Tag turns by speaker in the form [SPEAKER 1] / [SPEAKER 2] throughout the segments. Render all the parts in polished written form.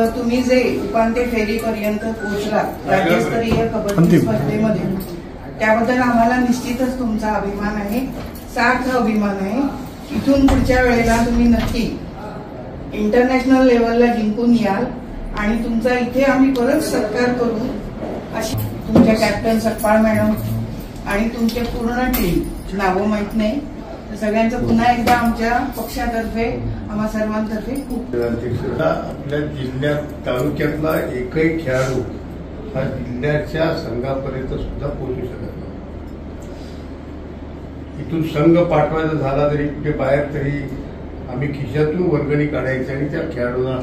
[SPEAKER 1] तुम्ही जे उपांत्य फेरीपर्यंत पोहोचला राज्यस्तरीय कबड्डी स्पर्धेमध्ये, त्याबद्दल आम्हाला निश्चितच तुमचा अभिमान आहे, सार्थ अभिमान आहे. इथून पुढच्या वेळेला तुम्ही नक्की इंटरनॅशनल लेवलला जिंकून याल आणि तुमचा इथे आम्ही परत सत्कार करू. अशी तुमच्या कॅप्टन सकपाळ मॅडम आणि तुमचे पूर्ण टीम, नावं माहित नाही, सगळ्यांचं पुन्हा एकदा आमच्या पक्षातर्फे आम्हा सर्वांतर्फे खूप.
[SPEAKER 2] आपल्या जिल्ह्यात तालुक्यातला एकही खेळाडू हा जिल्ह्याच्या संघापर्यंत सुद्धा पोहोचू शकत नाही. इथून संघ पाठवायचा झाला तरी कुठे बाहेर तरी आम्ही खिशातून वर्गणी काढायची आणि त्या खेळाडूंना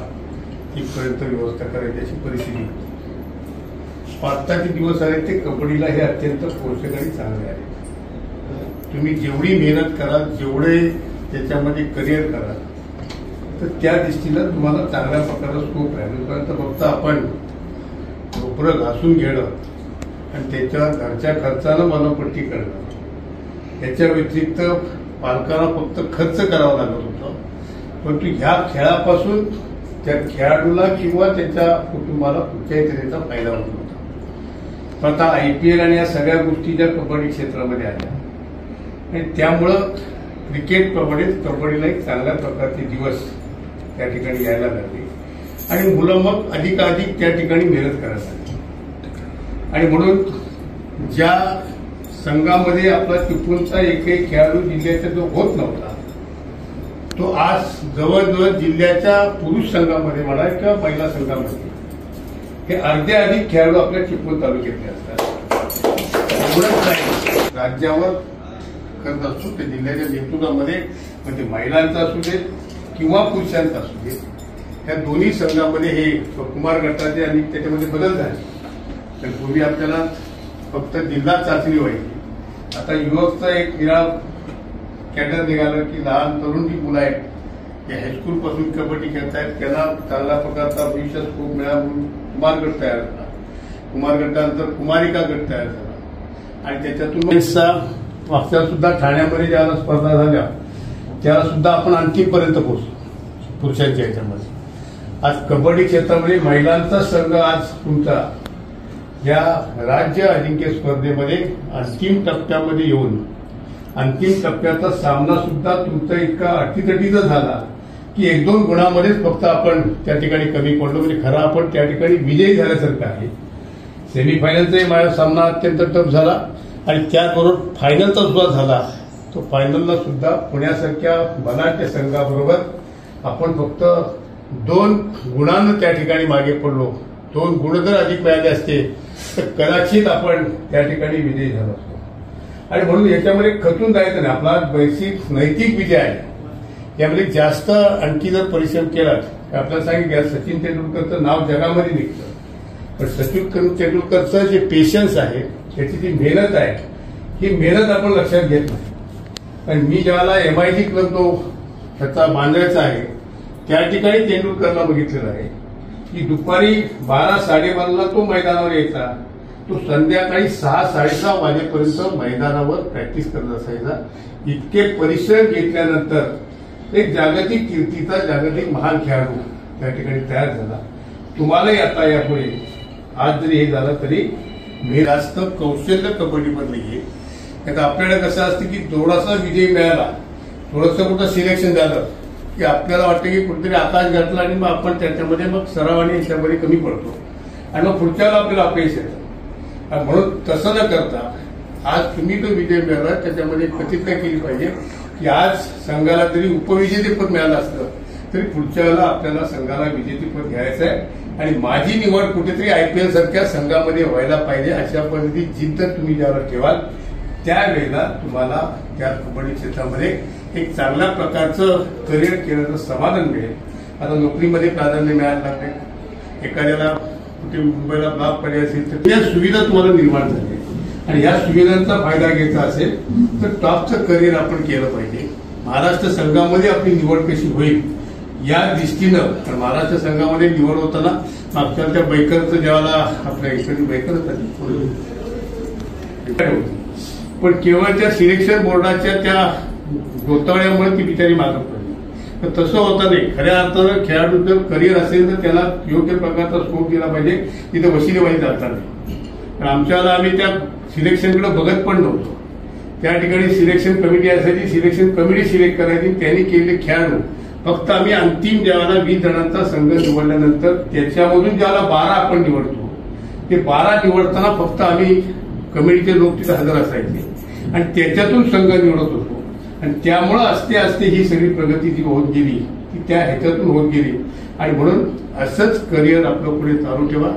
[SPEAKER 2] तिथपर्यंत व्यवस्था करायची अशी परिस्थिती होती. आत्ताचे दिवस आले ते कबड्डीला हे अत्यंत पोषक आणि चांगले आहे. तुम्ही जेवढी मेहनत कराल, जेवढे त्याच्यामध्ये करिअर कराल, तर त्या दृष्टीनं तुम्हाला चांगल्या प्रकारचा स्कोप आहे. तोपर्यंत फक्त आपण कोपरं घासून घेणं आणि त्याच्या घरच्या खर्चानं मनोपट्टी करणं, याच्या व्यतिरिक्त पालकांना फक्त खर्च करावा लागत होता. परंतु ह्या खेळापासून त्या खेळाडूला किंवा त्याच्या कुटुंबाला कुठच्याही तऱ्हेचा फायदा होत होता. पण आता IPL आणि या सगळ्या गोष्टी ज्या कबड्डी क्षेत्रामध्ये आल्या आणि त्यामुळं क्रिकेटप्रमाणेच कबड्डीला एक चांगल्या प्रकारचे दिवस त्या ठिकाणी यायला लागले आणि मुलं मग अधिकाधिक त्या ठिकाणी मेहनत करायला लागली. आणि म्हणून ज्या संघामध्ये आपला चिपळूणचा एकही खेळाडू जिल्ह्याचा जो होत नव्हता, तो आज जवळजवळ जिल्ह्याच्या पुरुष संघामध्ये म्हणा किंवा महिला संघामध्ये हे अर्ध्याधिक खेळाडू आपल्या चिपळूण तालुक्यातले असतात. एवढंच नाही, राज्यावर करत असतो ते जिल्ह्याच्या नेतृत्वामध्ये, म्हणजे महिलांचा असू दे किंवा पुरुषांचा असू दे, या दोन्ही संघामध्ये हे कुमार गटाचे आणि त्याच्यामध्ये बदल झाले. तर पूर्वी आपल्याला फक्त जिल्हा चाचणी व्हायची, आता युवकचा एक निळा कॅडर निघालं की लहान तरुण जी मुलं आहेत ते हायस्कूल पासून कबड्डी खेळतायत, त्यांना चांगल्या प्रकारचा भविष्य स्कोप मिळाला म्हणून कुमार गट तयार झाला. कुमार गटानंतर कुमारिका गट तयार झाला आणि त्याच्यातून मागच्या सुद्धा ठाण्यामध्ये ज्याला स्पर्धा झाल्या त्याला सुद्धा आपण अंतिमपर्यंत पोहोचलो पुरुषांच्या याच्यामध्ये. आज कबड्डी क्षेत्रामध्ये महिलांचा संघ आज तुमचा या राज्य अजिंक्य स्पर्धेमध्ये अंतिम टप्प्यामध्ये येऊन अंतिम टप्प्याचा सामना सुद्धा तुमचा इतका अटीतटीचा झाला की 1-2 गुणामध्येच फक्त आपण त्या ठिकाणी कमी पडलो. म्हणजे खरा आपण त्या ठिकाणी विजयी झाल्यासारखं आहे. सेमीफायनलचाही माझा सामना अत्यंत टफ झाला आणि त्याचबरोबर फायनलचा सुद्धा झाला. तो फायनलला सुद्धा पुण्यासारख्या बलाढ्य संघाबरोबर आपण फक्त 2 गुणांना त्या ठिकाणी मागे पडलो. 2 गुण जर अधिक मिळाले असते तर कदाचित आपण त्या ठिकाणी विजयी झालो असतो. आणि म्हणून याच्यामध्ये खचून जायचं नाही. आपला बेसिक नैतिक विजय आहे. यामध्ये जास्त आणखी जर परिश्रम केला तर आपल्याला सांगितलं सचिन तेंडुलकरचं नाव जगामध्ये निघतं, पण सचिन तेंडुलकरचं जे पेशन्स आहे, त्याची जी मेहनत आहे, ही मेहनत आपण लक्षात घेत नाही. कारण मी ज्याला MIT क्लब तो त्याचा बांधायचा आहे त्या ठिकाणी तेंडुलकरला बघितलेलं आहे की दुपारी 12-12:30ला तो मैदानावर यायचा. तो संध्याकाळी 6-6:30 वाजेपर्यंत मैदानावर प्रॅक्टिस करत असायचा. इतके परिश्रम घेतल्यानंतर एक जागतिक कीर्तीचा जागतिक महान खेळाडू त्या ठिकाणी तयार झाला. तुम्हालाही आता यापुढे आज जरी हे झालं तरी मी जास्त कौशल्य कबड्डीमध्ये नाहीये. आता आपल्याला कसं असतं की थोडासा विजय मिळाला, थोडंसं मोठं सिलेक्शन झालं की आपल्याला वाटतं की कुठेतरी आकाश घातला आणि मग आपण त्याच्यामध्ये मग सरावाने याच्यामध्ये कमी पडतो आणि मग पुढच्याला आपल्याला अपयश येतं. म्हणून तसं न करता आज तुम्ही तो विजय मिळाला त्याच्यामध्ये प्रतिज्ञा केली पाहिजे की आज संघाला जरी उपविजेतेपद मिळालं असतं तरी पुढच्या वेळेला आपल्याला संघाला विजेतेपद घ्यायचं आहे आणि माझी निवड कुठेतरी IPL सारख्या संघामध्ये व्हायला पाहिजे अशा पद्धतीची जिद्द तुम्ही ज्यावेळेला ठेवाल त्यावेळेला तुम्हाला त्या कबड्डी क्षेत्रामध्ये एक चांगल्या प्रकारचं करिअर केल्याचं समाधान मिळेल. आता नोकरीमध्ये प्राधान्य मिळायला लागले, एखाद्याला कुठे मुंबईला ब्लॉक पाहिजे असेल तर त्या सुविधा तुम्हाला निर्माण झाल्या आणि या सुविधांचा फायदा घ्यायचा असेल तर टॉपचं करिअर आपण केलं पाहिजे. महाराष्ट्र संघामध्ये आपली निवड कशी होईल या दृष्टीनं, कारण महाराष्ट्र संघामध्ये निवड होताना मागच्या त्या बैकरचं ज्याला आपल्या इकडे बैकरच पण केवळ त्या सिलेक्शन बोर्डाच्या त्या गोतावळ्यामुळे ती बिचारी मागं पडली. तर तसं होतं नाही. खऱ्या अर्थानं खेळाडूचं करिअर असेल तर त्याला योग्य प्रकारचा स्कोप दिला पाहिजे. तिथे वशिलेबाजी चालता नाही. पण आमच्याला आम्ही त्या सिलेक्शनकडे बघत पण नव्हतो. त्या ठिकाणी सिलेक्शन कमिटी असायची, सिलेक्शन कमिटी सिलेक्ट करायची, त्यांनी केलेले खेळाडू फक्त आम्ही अंतिम ज्याला 20 जणांचा संघ निवडल्यानंतर त्याच्यामधून ज्याला 12 आपण निवडतो, ते 12 निवडताना फक्त आम्ही कमिटीचे लोक तिथे हजर असायचे आणि त्याच्यातून संघ निवडत होतो. आणि त्यामुळं असते असते ही सगळी प्रगती जी होत गेली ती त्या ह्याच्यातून होत गेली. आणि म्हणून असंच करिअर आपलं पुढे चालू ठेवा,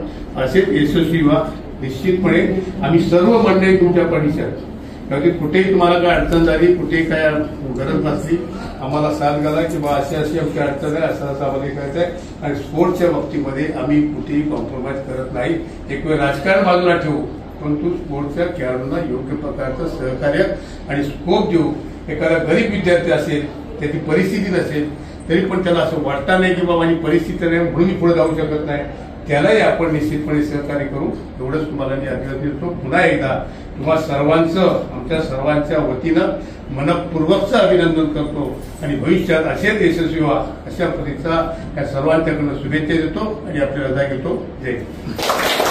[SPEAKER 2] असेच यशस्वी व्हा. निश्चितपणे आम्ही सर्व मंडळी तुमच्या पाठीशी आहोत. कारण कुठेही तुम्हाला काय अडचण झाली, कुठेही काय गरज नसली, आम्हाला साथ घाला की बा अशी अशी आमची अडचण आहे, असं असं आम्हाला करायचं आहे. आणि स्पोर्ट्सच्या बाबतीमध्ये आम्ही कुठेही कॉम्प्रोमाइज करत नाही. एक वेळ राजकारण बाजूला ठेवू, परंतु स्पोर्ट्सच्या खेळाडूंना योग्य प्रकारचं सहकार्य आणि स्कोप देऊ. एखादा गरीब विद्यार्थी असेल, त्याची परिस्थिती नसेल तरी पण त्याला असं वाटतं नाही की बाबा माझी परिस्थिती नाही म्हणून मी पुढे जाऊ शकत नाही, त्यालाही आपण निश्चितपणे सहकार्य करू. एवढंच तुम्हाला मी आग्रह देतो. पुन्हा एकदा तुम्हा सर्वांचं आमच्या सर्वांच्या वतीनं मनपूर्वकचं अभिनंदन करतो आणि भविष्यात असेच यशस्वी व्हा अशा पद्धतीचा या सर्वांच्याकडून शुभेच्छा देतो आणि आपली रजा घेतो. जय हिंद.